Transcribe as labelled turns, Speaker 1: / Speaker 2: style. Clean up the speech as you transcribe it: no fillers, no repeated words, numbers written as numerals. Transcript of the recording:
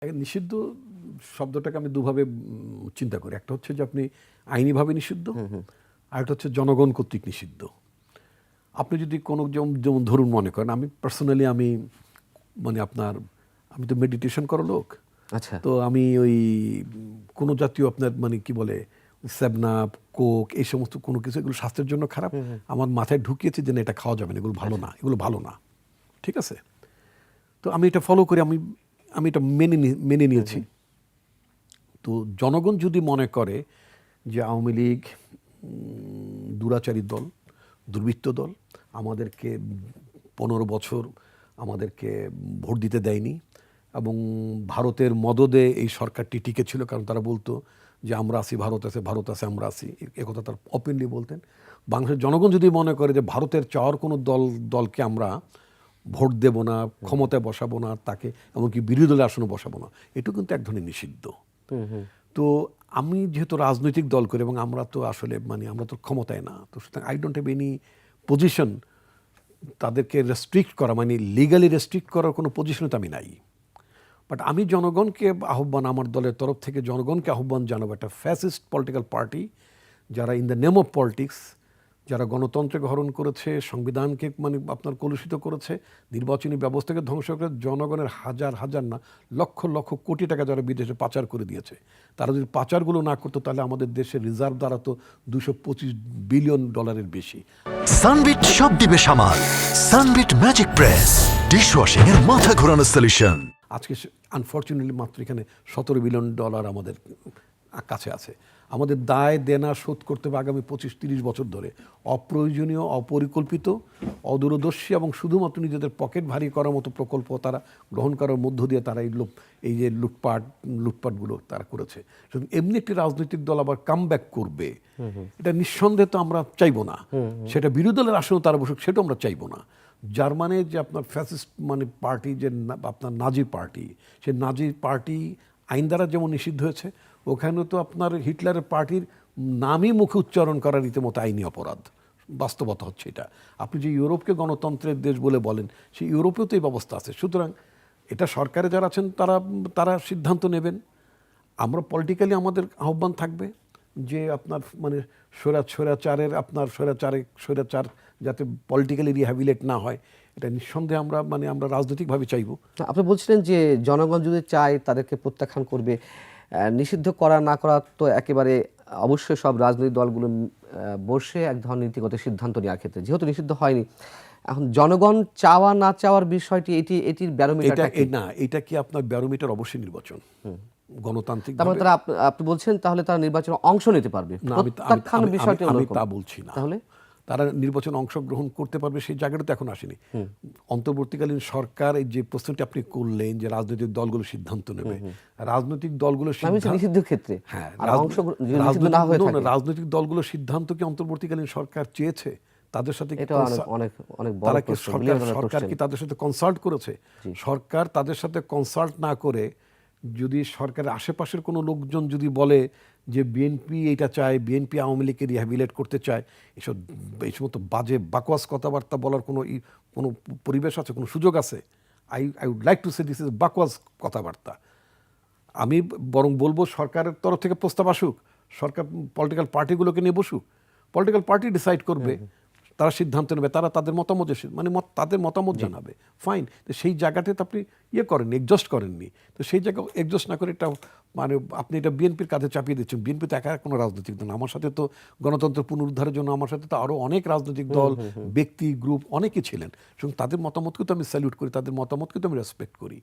Speaker 1: নিষিদ্ধ শব্দটাকে আমি দুভাবে চিন্তা করি। একটা হচ্ছে যে আপনি আইনিভাবে নিষিদ্ধ, আরেকটা হচ্ছে জনগণ কর্তৃক নিষিদ্ধ। আপনি যদি কোনো যেমন ধরুন মনে করেন, আমি পার্সোনালি আমি মানে আমি তো মেডিটেশন করা লোক।
Speaker 2: আচ্ছা।
Speaker 1: তো আমি ওই কোনো জাতীয় আপনার মানে কি বলে সেভনাপ, কোক এই সমস্ত কোনো কিছু এগুলো স্বাস্থ্যের জন্য খারাপ, আমার মাথায় ঢুকিয়েছে যে না এটা খাওয়া যাবে না, এগুলো ভালো না, এগুলো ভালো না। ঠিক আছে, তো আমি এটা ফলো করি, আমি এটা মেনে নিয়েছি। তো জনগণ যদি মনে করে যে আওয়ামী লীগ দুরাচারী দল, দুর্বৃত্ত দল, আমাদেরকে 15 বছর আমাদেরকে ভোট দিতে দেয়নি এবং ভারতের মদদে এই সরকারটি টিকে ছিল, কারণ তারা বলতো যে আমরা আছি, ভারত আছে, ভারত আছে, আমরা আছি, একথা তারা ওপেনলি বলতেন। বাংলাদেশের জনগণ যদি মনে করে যে ভারতের চাওয়ার কোনো দলকে আমরা ভোট দেব না, ক্ষমতায় বসাবো না, তাকে এমনকি বিরোধী দলের আসনে বসাবো না, এটা কিন্তু এক ধরনের নিষিদ্ধ। তো আমি যেহেতু রাজনৈতিক দল করি এবং আমরা তো আসলে মানে আমরা তো ক্ষমতায় না, তো সুতরাং I don't have any position তাদেরকে রেস্ট্রিক্ট করা, মানে লিগালি রেস্ট্রিক্ট করার কোনো পজিশনে তো আমি নাই। বাট আমি জনগণকে আহ্বান, আমার দলের তরফ থেকে জনগণকে আহ্বান জানাবো, একটা ফ্যাসিস্ট পলিটিক্যাল পার্টি যারা in the name of politics, যারা গণতন্ত্রকে হরণ করেছে, সংবিধানকে মানে আপনার কলুষিত করেছে, নির্বাচনী ব্যবস্থাকে ধ্বংস করে, জনগণের হাজার হাজার না লক্ষ লক্ষ কোটি টাকা যারা বিদেশে পাচার করে দিয়েছে, তারা যদি পাচারগুলো না করতো তাহলে আমাদের দেশের রিজার্ভ দাঁড়াতো $225 বিলিয়ন বেশি।
Speaker 3: সানবিট সব দিবে সামাল। সানবিট ম্যাজিক প্রেস ডিশওয়াশিং এর মাথা ঘোরানো সলিউশন।
Speaker 1: আজকে আনফর্চুনেটলি মাত্র এখানে $17 বিলিয়ন আমাদের কাছে আছে। আমাদের দায় দেনা শোধ করতে হবে আগামী 25-30 বছর ধরে। অপ্রয়োজনীয়, অপরিকল্পিত, অদূরদর্শী এবং শুধুমাত্র নিজেদের পকেট ভারী করার মতো প্রকল্প তারা গ্রহণ করার মধ্য দিয়ে তারা এই যে লুটপাটগুলো তারা করেছে। এমনি একটি রাজনৈতিক দল আবার কামব্যাক করবে, এটা নিঃসন্দেহে তো আমরা চাইবো না। সেটা বিরোধী দলের আসনেও তারা বসুক, সেটাও আমরা চাইবো না। জার্মানে যে আপনার ফ্যাসিস্ট মানে পার্টি, যে আপনার নাজি পার্টি, সেই নাজি পার্টি আইন দ্বারা যেমন নিষিদ্ধ হয়েছে, ওখানে তো আপনার হিটলারের পার্টির নামই মুখে উচ্চারণ করা রীতিমতো আইনি অপরাধ। বাস্তবতা হচ্ছে এটা। আপনি যে ইউরোপকে গণতন্ত্রের দেশ বলে বলেন, সেই ইউরোপেও তো এই ব্যবস্থা আছে। সুতরাং এটা সরকারে যারা আছেন তারা সিদ্ধান্ত নেবেন। আমরা পলিটিক্যালি আমাদের আহ্বান থাকবে যে আপনার মানে স্বৈরাচার যাতে পলিটিক্যালি রিহ্যাবিলেট না হয়, এটা নিঃসন্দেহে আমরা রাজনৈতিকভাবে চাইব।
Speaker 2: আপনি বলছিলেন যে জনগণ যদি চায় তাদেরকে প্রত্যাখ্যান করবে। নিষিদ্ধ করা না করা তো একেবারে অবশ্যই সব রাজনৈতিক দলগুলো বসে এক ধরনের নীতিগত সিদ্ধান্ত নেওয়ার ক্ষেত্রে, যেহেতু নিষিদ্ধ হয়নি, এখন জনগণ চাওয়া না চাওয়ার বিষয়টি এটির ব্যারোমিটার
Speaker 1: না, এটা কি আপনার ব্যারোমিটার? অবশ্যই নির্বাচন, গণতান্ত্রিক।
Speaker 2: তারা আপনি বলছেন তাহলে তারা নির্বাচনে অংশ নিতে পারবে?
Speaker 1: আমি তা বলছি না। তাহলে তারা নির্বাচনে অংশগ্রহণ করতে পারবে সেই জায়গাটা তো এখন আসেনি। অন্তর্বর্তীকালীন সরকার, এই যে প্রশ্নটি আপনি করলেন যে রাজনৈতিক দলগুলো সিদ্ধান্ত নেবে, রাজনৈতিক দলগুলো
Speaker 2: নিষিদ্ধের ক্ষেত্রে,
Speaker 1: হ্যাঁ, রাজনৈতিক দলগুলো সিদ্ধান্ত কি অন্তর্বর্তীকালীন সরকার চেয়েছে? তাদের সাথে সরকার কি তাদের সাথে কনসাল্ট করেছে? সরকার তাদের সাথে কনসাল্ট না করে যদি সরকারের আশেপাশের কোনো লোকজন যদি বলে যে বিএনপি এইটা চায়, বিএনপি আওয়ামী লীগকে রিহ্যাবিলেট করতে চায়, এই সমস্ত বাজে বাকওয়াস কথাবার্তা বলার কোনো পরিবেশ আছে, কোনো সুযোগ আছে? I would like to say this is বাকওয়াস কথাবার্তা। আমি বরং বলবো সরকারের তরফ থেকে প্রস্তাব আসুক, সরকার পলিটিক্যাল পার্টিগুলোকে নিয়ে বসুক, পলিটিক্যাল পার্টি ডিসাইড করবে, তারা সিদ্ধান্ত নেবে, তারা তাদের মতামত তাদের মতামত জানাবে, ফাইন। তো সেই জায়গাটাতে আপনি করেননি, এডজাস্ট করেননি। তো সেই জায়গা এডজাস্ট না করে এটা মানে আপনি এটা বিএনপির কাঁধে চাপিয়ে দিচ্ছেন। বিএনপি তো একা কোনো রাজনৈতিক দল, আমার সাথে তো গণতন্ত্র পুনরুদ্ধারের জন্য আমার সাথে তো আরও অনেক রাজনৈতিক দল, ব্যক্তি, গ্রুপ অনেকে ছিলেন। সুতরাং তাদের মতামতকে তো আমি স্যালিউট করি, তাদের মতামতকে তো আমি রেসপেক্ট করি।